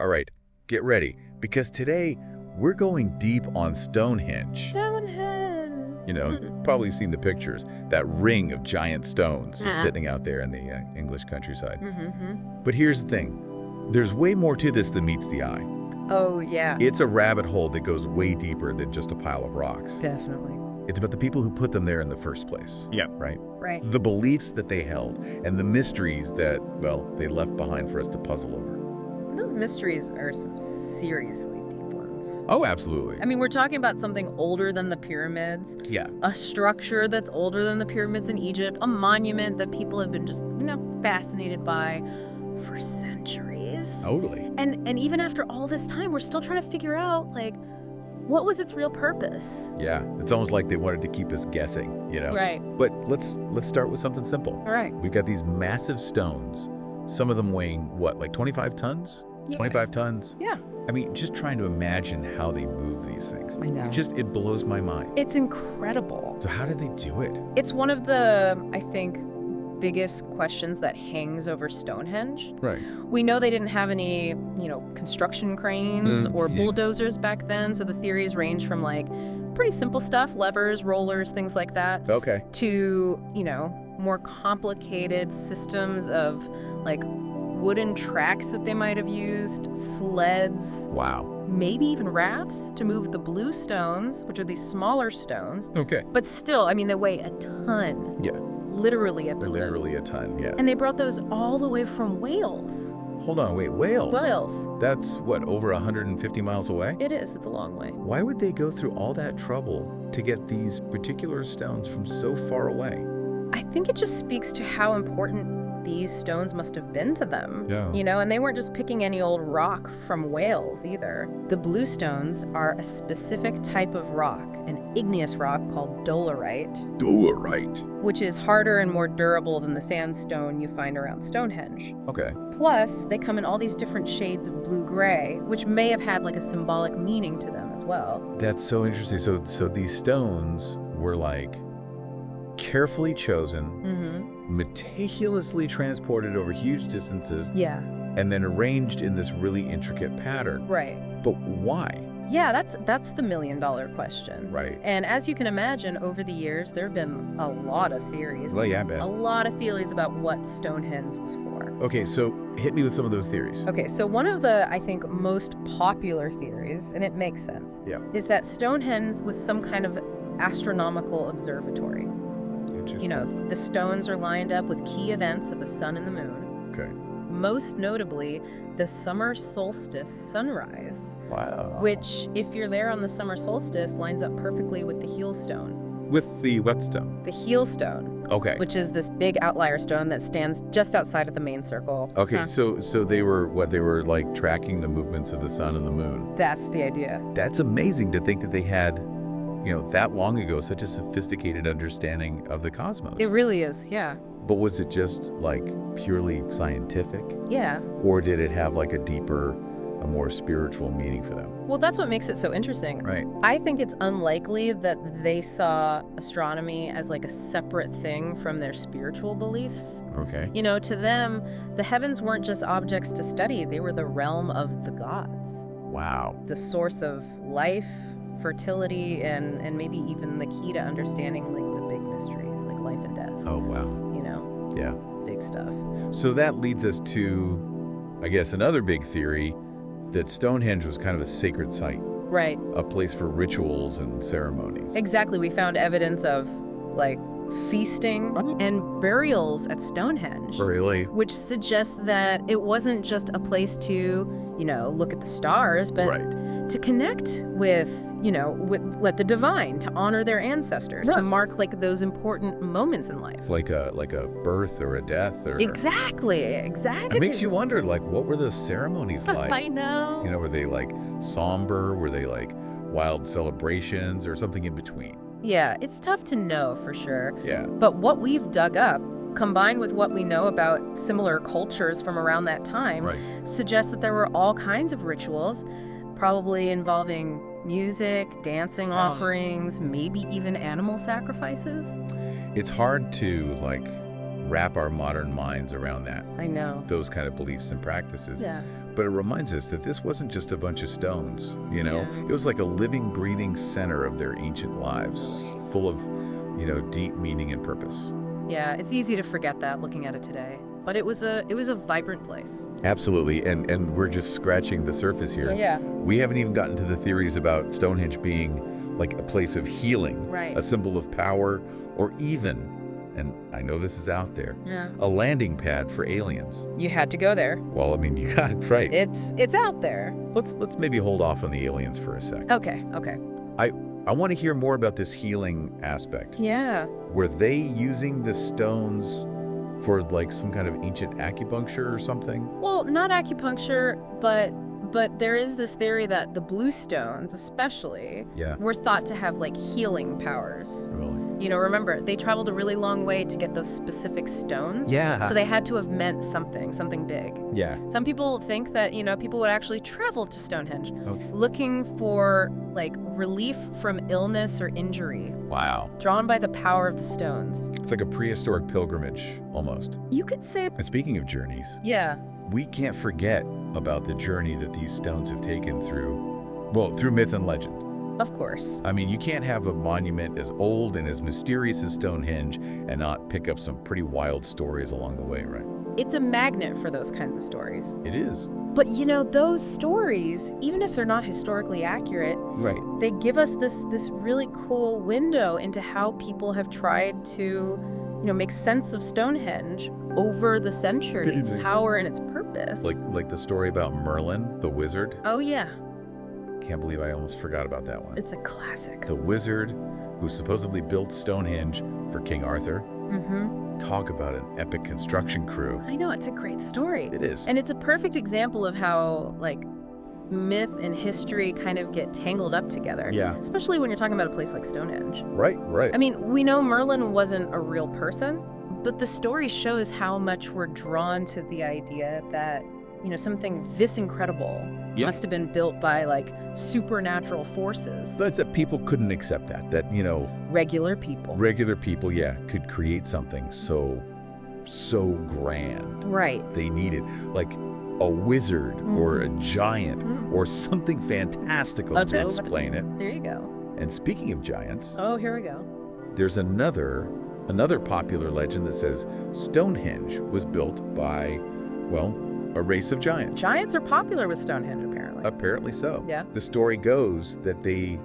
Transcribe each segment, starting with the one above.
All right, get ready, because today we're going deep on Stonehenge. Stonehenge. Probably seen the pictures, that ring of giant stones just Uh-huh. sitting out there in the English countryside. Mm-hmm. But here's the thing, there's way more to this than meets the eye. Oh, yeah. It's a rabbit hole that goes way deeper than just a pile of rocks. Definitely. It's about the people who put them there in the first place. Yeah. Right? Right. The beliefs that they held and the mysteries that, well, they left behind for us to puzzle over. Those mysteries are some seriously deep ones. Oh, absolutely. I mean, we're talking about something older than the pyramids, Yeah. a structure that's older than the pyramids in Egypt, a monument that people have been just, fascinated by for centuries. Totally. And even after all this time, we're still trying to figure out, what was its real purpose? Yeah, it's almost like they wanted to keep us guessing, Right. But let's start with something simple. All right. We've got these massive stones, some of them weighing, what, like 25 tons? Yeah. 25 tons? Yeah. I mean, just trying to imagine how they move these things. I know. It blows my mind. It's incredible. So how did they do it? It's one of the, I think, biggest questions that hangs over Stonehenge. Right. We know they didn't have any, construction cranes or bulldozers back then, so the theories range from pretty simple stuff, levers, rollers, things like that, Okay. to, more complicated systems of wooden tracks that they might have used, sleds, Wow. maybe even rafts to move the blue stones, which are these smaller stones. Okay. But still, I mean, they weigh a ton. Yeah. Literally a ton. Literally a ton, yeah. And they brought those all the way from Wales. Hold on, wait, Wales? Wales. That's, what, over 150 miles away? It is. It's a long way. Why would they go through all that trouble to get these particular stones from so far away? I think it just speaks to how important these stones must have been to them. Yeah. And they weren't just picking any old rock from Wales either. The blue stones are a specific type of rock, an igneous rock called dolerite, Dolerite. which is harder and more durable than the sandstone you find around Stonehenge. Okay. Plus, they come in all these different shades of blue-gray, which may have had a symbolic meaning to them as well. That's so interesting. So these stones were carefully chosen, meticulously transported over huge distances, Yeah, and then arranged in this really intricate pattern. right. But why? Yeah, that's the million-dollar question. Right. And as you can imagine, over the years, there have been a lot of theories. Well, yeah, I bet. A lot of theories about what Stonehenge was for. Okay, so hit me with some of those theories. Okay, so one of the, I think, most popular theories, and it makes sense, Yeah. is that Stonehenge was some kind of astronomical observatory. Interesting. The stones are lined up with key events of the sun and the moon. Okay. Most notably, the summer solstice sunrise, Wow. which, if you're there on the summer solstice, lines up perfectly with the heel stone. With the whetstone. The heel stone, Okay. which is this big outlier stone that stands just outside of the main circle. Okay, Huh. so they were tracking the movements of the sun and the moon. That's the idea. That's amazing to think that they had, that long ago, such a sophisticated understanding of the cosmos. It really is, yeah. But was it just purely scientific? Yeah. Or did it have a deeper, a more spiritual meaning for them? Well, that's what makes it so interesting. Right. I think it's unlikely that they saw astronomy as a separate thing from their spiritual beliefs. Okay. To them, the heavens weren't just objects to study, they were the realm of the gods. Wow. The source of life, fertility, and maybe even the key to understanding the big mysteries, like life and death. Oh, wow. Yeah. Big stuff. So that leads us to, I guess, another big theory that Stonehenge was kind of a sacred site, Right. a place for rituals and ceremonies. Exactly. We found evidence of feasting and burials at Stonehenge. Really? Which suggests that it wasn't just a place to, look at the stars, but Right. to connect with the divine, to honor their ancestors, to Yes. mark those important moments in life. Like a birth or a death or... Exactly. It makes you wonder, what were those ceremonies like? I know. Were they somber? Were they wild celebrations or something in between? Yeah, it's tough to know for sure. Yeah. But what we've dug up, combined with what we know about similar cultures from around that time, Right. suggests that there were all kinds of rituals, probably involving music, dancing offerings, maybe even animal sacrifices. It's hard to wrap our modern minds around that, I know. those kind of beliefs and practices. Yeah. But it reminds us that this wasn't just a bunch of stones, you know? Yeah. It was like a living, breathing center of their ancient lives, full of, deep meaning and purpose. Yeah, it's easy to forget that looking at it today. But it was a vibrant place. Absolutely, and we're just scratching the surface here. Yeah. We haven't even gotten to the theories about Stonehenge being like a place of healing, Right. a symbol of power, or even, and I know this is out there, Yeah. a landing pad for aliens. You had to go there. Well, I mean, you got it right. It's out there. Let's maybe hold off on the aliens for a sec. Okay. I want to hear more about this healing aspect. Yeah. Were they using the stones for like some kind of ancient acupuncture or something? Well, not acupuncture, but there is this theory that the blue stones, especially, Yeah. were thought to have like healing powers. Really? Remember, they traveled a really long way to get those specific stones. Yeah. So they had to have meant something big. Yeah. Some people think that, people would actually travel to Stonehenge Okay. looking for like relief from illness or injury, Wow. drawn by the power of the stones. It's like a prehistoric pilgrimage, almost. You could say. And speaking of journeys, Yeah. we can't forget about the journey that these stones have taken through myth and legend. Of course. I mean, you can't have a monument as old and as mysterious as Stonehenge and not pick up some pretty wild stories along the way, right? It's a magnet for those kinds of stories. It is. But those stories, even if they're not historically accurate, Right. they give us this really cool window into how people have tried to, make sense of Stonehenge over the centuries, its is. power and its purpose. Like the story about Merlin, the wizard. Oh yeah, Can't believe I almost forgot about that one. it's a classic. The wizard who supposedly built Stonehenge for King Arthur. Mm-hmm. Talk about an epic construction crew. I know, it's a great story. It is. And it's a perfect example of how, like, myth and history kind of get tangled up together. Yeah. Especially when you're talking about a place like Stonehenge. Right. I mean, we know Merlin wasn't a real person, but the story shows how much we're drawn to the idea that, something this incredible Yeah. must have been built by, like, supernatural forces. That's that people couldn't accept that, Regular people. regular people, could create something so grand. Right. They needed like a wizard or a giant or something fantastical to Okay. explain it. There you go. And speaking of giants, Oh, here we go. there's another popular legend that says Stonehenge was built by, well, a race of giants. Giants are popular with Stonehenge, apparently. Apparently so. Yeah. The story goes that they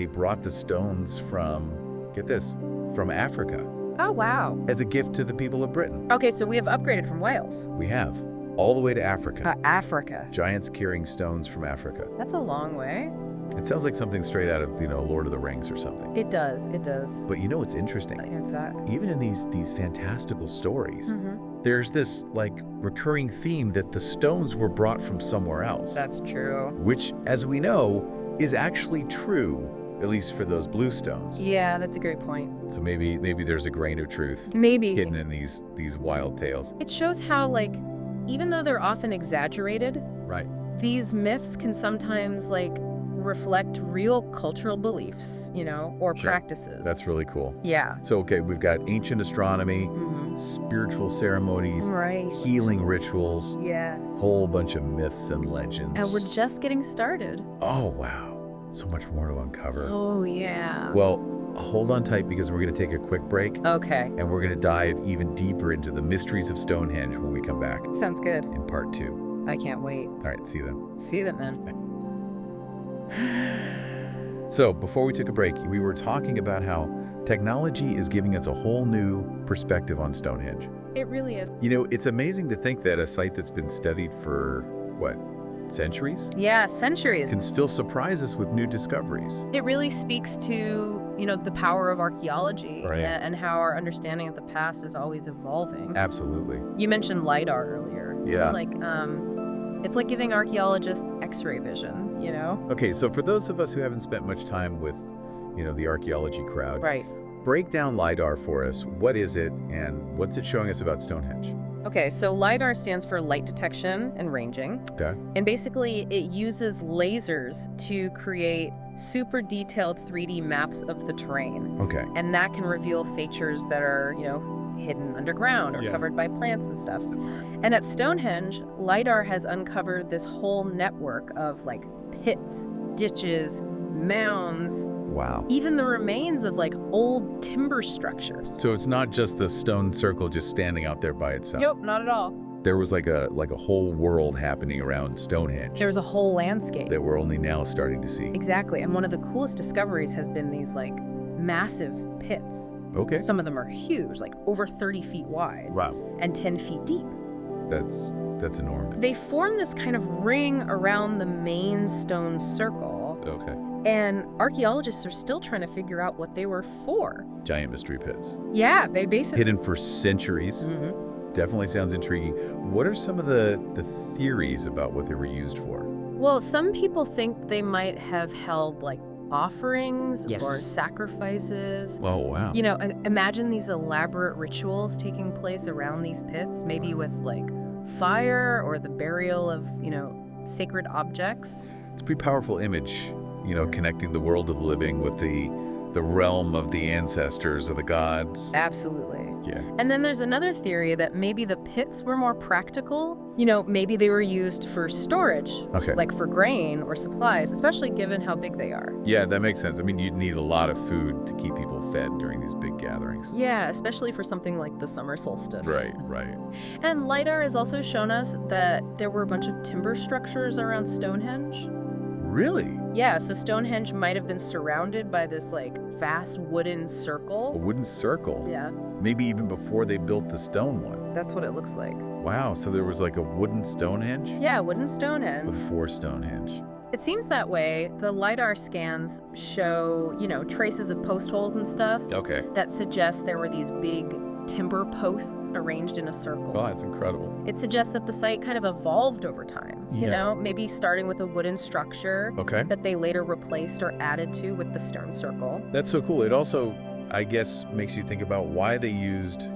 brought the stones from, get this, from Africa Oh, wow. as a gift to the people of Britain. Okay, so we have upgraded from Wales. We have all the way to Africa. Africa. Giants carrying stones from Africa. That's a long way. It sounds like something straight out of, Lord of the Rings or something. It does. But what's interesting? It's that. Even in these fantastical stories, Mm-hmm. there's this like recurring theme that the stones were brought from somewhere else. That's true. Which, as we know, is actually true, at least for those blue stones. Yeah, that's a great point. So maybe there's a grain of truth Maybe. hidden in these wild tales. It shows how, like, even though they're often exaggerated, Right. these myths can sometimes, like, reflect real cultural beliefs, or Sure. practices. That's really cool. Yeah. So, okay, we've got ancient astronomy, Mhm. spiritual ceremonies, Right. healing rituals, Yes. whole bunch of myths and legends. And we're just getting started. Oh, wow. So much more to uncover. Oh, yeah. Well, hold on tight because we're going to take a quick break Okay. and we're going to dive even deeper into the mysteries of Stonehenge when we come back Sounds good. in part 2. I can't wait. All right, see you then. See them then. So, before we took a break, we were talking about how technology is giving us a whole new perspective on Stonehenge. It really is. It's amazing to think that a site that's been studied for, centuries? Yeah, centuries. Can still surprise us with new discoveries. It really speaks to, the power of archaeology Right. and how our understanding of the past is always evolving. Absolutely. You mentioned LiDAR earlier. Yeah. It's like giving archaeologists X-ray vision, Okay, so for those of us who haven't spent much time with, the archaeology crowd, Right. break down LiDAR for us. What is it and what's it showing us about Stonehenge? Okay, so LiDAR stands for light detection and ranging. Okay. And basically, it uses lasers to create super detailed 3D maps of the terrain. Okay. And that can reveal features that are, hidden underground or covered by plants and stuff. And at Stonehenge, LiDAR has uncovered this whole network of like pits, ditches, mounds. Wow. Even the remains of like old timber structures. So it's not just the stone circle just standing out there by itself. Nope, not at all. There was like a whole world happening around Stonehenge. There's a whole landscape. That we're only now starting to see. Exactly. And one of the coolest discoveries has been these like massive pits. Okay. Some of them are huge, like over 30 feet wide. Wow. And 10 feet deep. That's enormous. They form this kind of ring around the main stone circle. Okay. And archaeologists are still trying to figure out what they were for. Giant mystery pits. Yeah, they basically... Hidden for centuries. Definitely sounds intriguing. What are some of the theories about what they were used for? Well, some people think they might have held like offerings or sacrifices. Oh, wow. You know, imagine these elaborate rituals taking place around these pits, maybe with like fire or the burial of, you know, sacred objects. It's a pretty powerful image, you know, connecting the world of the living with the realm of the ancestors or the gods. Absolutely. Yeah. And then there's another theory that maybe the pits were more practical. You know, maybe they were used for storage, like for grain or supplies, especially given how big they are. Yeah, that makes sense. I mean, you'd need a lot of food to keep people fed during these big gatherings. Yeah, especially for something like the summer solstice. Right, right. And LiDAR has also shown us that there were a bunch of timber structures around Stonehenge. Really? Yeah, so Stonehenge might have been surrounded by this like vast wooden circle. A wooden circle? Yeah. Maybe even before they built the stone one. That's what it looks like. Wow, so there was like a wooden Stonehenge? Yeah, wooden Stonehenge. Before Stonehenge. It seems that way. The LiDAR scans show, you know, traces of post holes and stuff. Okay. That suggest there were these big timber posts arranged in a circle. Oh, that's incredible. It suggests that the site kind of evolved over time. You know, maybe starting with a wooden structure that they later replaced or added to with the stone circle. That's so cool. It also, I guess, makes you think about why they used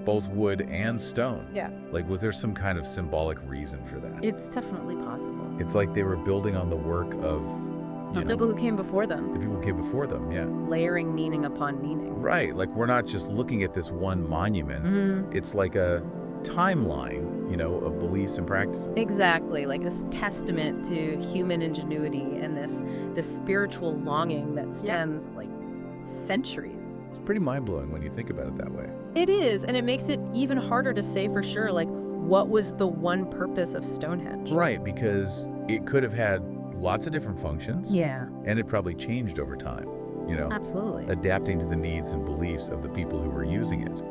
both wood and stone. Yeah. Like, was there some kind of symbolic reason for that? It's definitely possible. It's like they were building on the work of the people who came before them. The people who came before them, yeah. Layering meaning upon meaning. Right. Like, we're not just looking at this one monument. It's like a timeline, you know, of beliefs and practices. Exactly. Like this testament to human ingenuity and this spiritual longing that stems like centuries. It's pretty mind-blowing when you think about it that way. It is, and it makes it even harder to say for sure, like, what was the one purpose of Stonehenge? Right, because it could have had lots of different functions. Yeah. And it probably changed over time, you know. Absolutely. Adapting to the needs and beliefs of the people who were using it.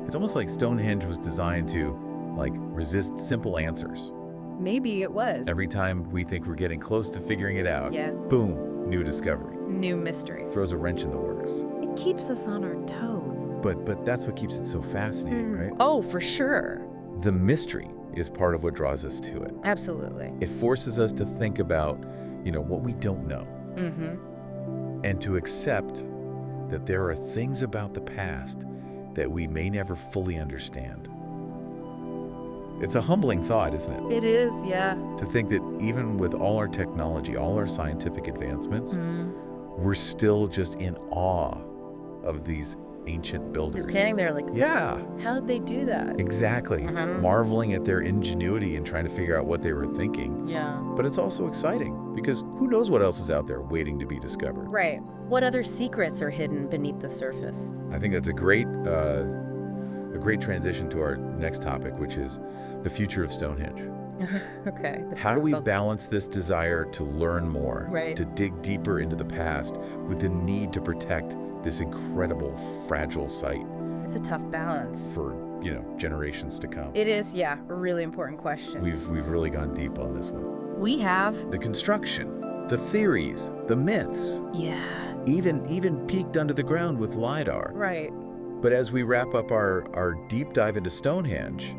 It's almost like Stonehenge was designed to, like, resist simple answers. Maybe it was. Every time we think we're getting close to figuring it out, boom, new discovery. New mystery. Throws a wrench in the works. It keeps us on our toes. But that's what keeps it so fascinating, right? Oh, for sure. The mystery is part of what draws us to it. Absolutely. It forces us to think about, you know, what we don't know. And to accept that there are things about the past that we may never fully understand. It's a humbling thought, isn't it? It is, yeah. To think that even with all our technology, all our scientific advancements, we're still just in awe of these ancient builders. Just standing there like, yeah. How did they do that? Exactly. Marveling at their ingenuity and trying to figure out what they were thinking. Yeah. But it's also exciting because who knows what else is out there waiting to be discovered. Right. What other secrets are hidden beneath the surface? I think that's a great transition to our next topic, which is the future of Stonehenge. Okay. How do we balance this desire to learn more, right, to dig deeper into the past, with the need to protect this incredible, fragile site? It's a tough balance. For, you know, generations to come. It is, yeah, a really important question. We've really gone deep on this one. We have. The construction, the theories, the myths. Yeah. Even peeked under the ground with LiDAR. Right. But as we wrap up our deep dive into Stonehenge,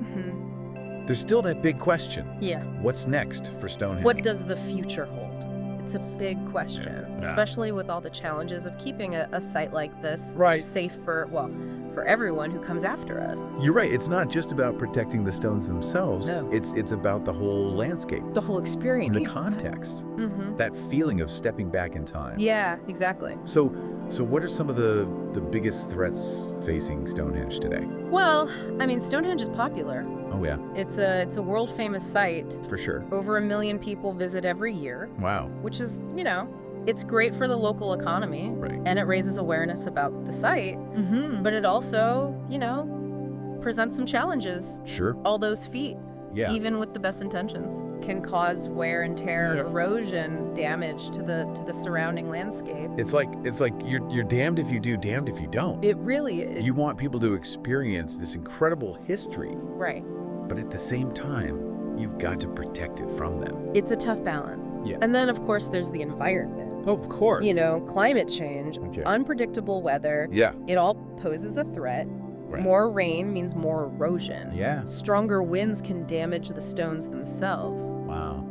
there's still that big question. Yeah. What's next for Stonehenge? What does the future hold? It's a big question, especially with all the challenges of keeping a site like this safe for, well, for everyone who comes after us. You're right. It's not just about protecting the stones themselves. No. It's about the whole landscape. The whole experience. The context. That feeling of stepping back in time. Yeah, exactly. So what are some of the biggest threats facing Stonehenge today? Well, I mean, Stonehenge is popular. Oh, yeah. It's a world-famous site. For sure. Over 1 million people visit every year. Wow. Which is, you know, it's great for the local economy. Right. And it raises awareness about the site. But it also, you know, presents some challenges. Sure. All those feet, even with the best intentions, can cause wear and tear, erosion, damage to the surrounding landscape. It's like you're damned if you do, damned if you don't. It really is. You want people to experience this incredible history. Right. But at the same time, you've got to protect it from them. It's a tough balance. Yeah. And then, of course, there's the environment. Oh, of course. You know, climate change, unpredictable weather. Yeah. It all poses a threat. Right. More rain means more erosion. Yeah. Stronger winds can damage the stones themselves. Wow.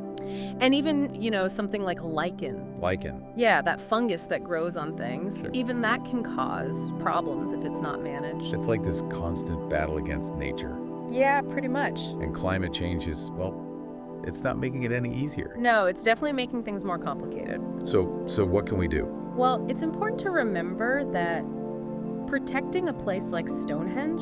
And even, you know, something like lichen. Lichen. Yeah, that fungus that grows on things. Sure. Even that can cause problems if it's not managed. It's like this constant battle against nature. Yeah, pretty much. And climate change is, well, it's not making it any easier. No, it's definitely making things more complicated. So what can we do? Well, it's important to remember that protecting a place like Stonehenge,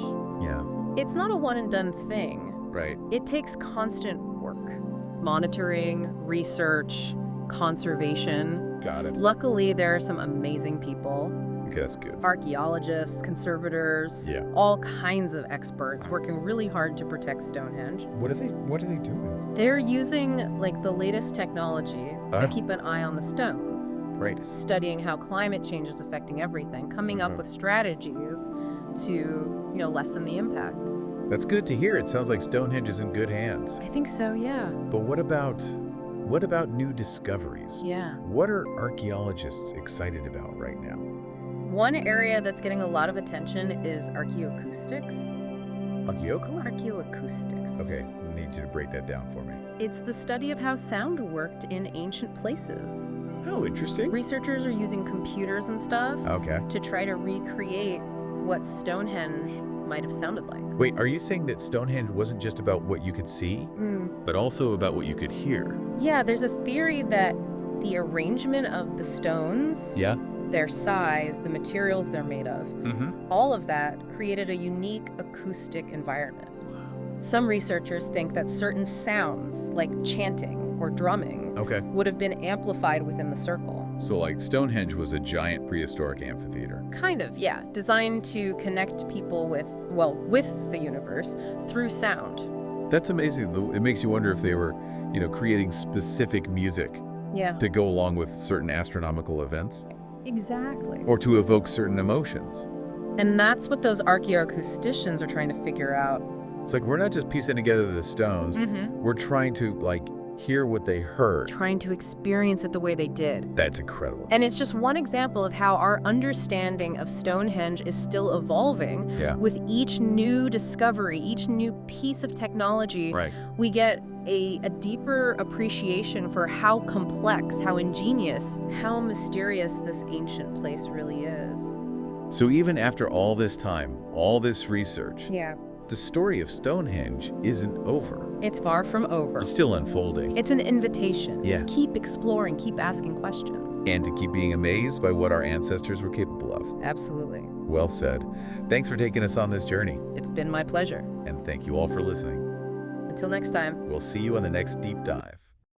it's not a one-and-done thing. Right. It takes constant work. Monitoring, research, conservation. Got it. Luckily, there are some amazing people. Okay, that's good. Archaeologists, conservators, all kinds of experts working really hard to protect Stonehenge. What are they doing? They're using like the latest technology to keep an eye on the stones. Right. Studying how climate change is affecting everything, coming up with strategies to, you know, lessen the impact. That's good to hear. It sounds like Stonehenge is in good hands. I think so, yeah. But what about new discoveries? Yeah. What are archaeologists excited about right now? One area that's getting a lot of attention is archaeoacoustics. Archaeoacoustics. Okay, I need you to break that down for me. It's the study of how sound worked in ancient places. Oh, interesting. Researchers are using computers and stuff to try to recreate what Stonehenge might have sounded like. Wait, are you saying that Stonehenge wasn't just about what you could see, but also about what you could hear? Yeah, there's a theory that the arrangement of the stones, their size, the materials they're made of, all of that created a unique acoustic environment. Some researchers think that certain sounds, like chanting or drumming, would have been amplified within the circle. So like Stonehenge was a giant prehistoric amphitheater. Kind of, yeah. Designed to connect people with the universe through sound. That's amazing. It makes you wonder if they were, you know, creating specific music to go along with certain astronomical events. Exactly. Or to evoke certain emotions. And that's what those archaeoacousticians are trying to figure out. It's like we're not just piecing together the stones. We're trying to, like, hear what they heard. Trying to experience it the way they did. That's incredible. And it's just one example of how our understanding of Stonehenge is still evolving. With each new discovery, each new piece of technology, we get a deeper appreciation for how complex, how ingenious, how mysterious this ancient place really is. So even after all this time, all this research, the story of Stonehenge isn't over. It's far from over. It's still unfolding. It's an invitation. Keep exploring, keep asking questions. And to keep being amazed by what our ancestors were capable of. Absolutely. Well said. Thanks for taking us on this journey. It's been my pleasure. And thank you all for listening. Until next time. We'll see you on the next deep dive.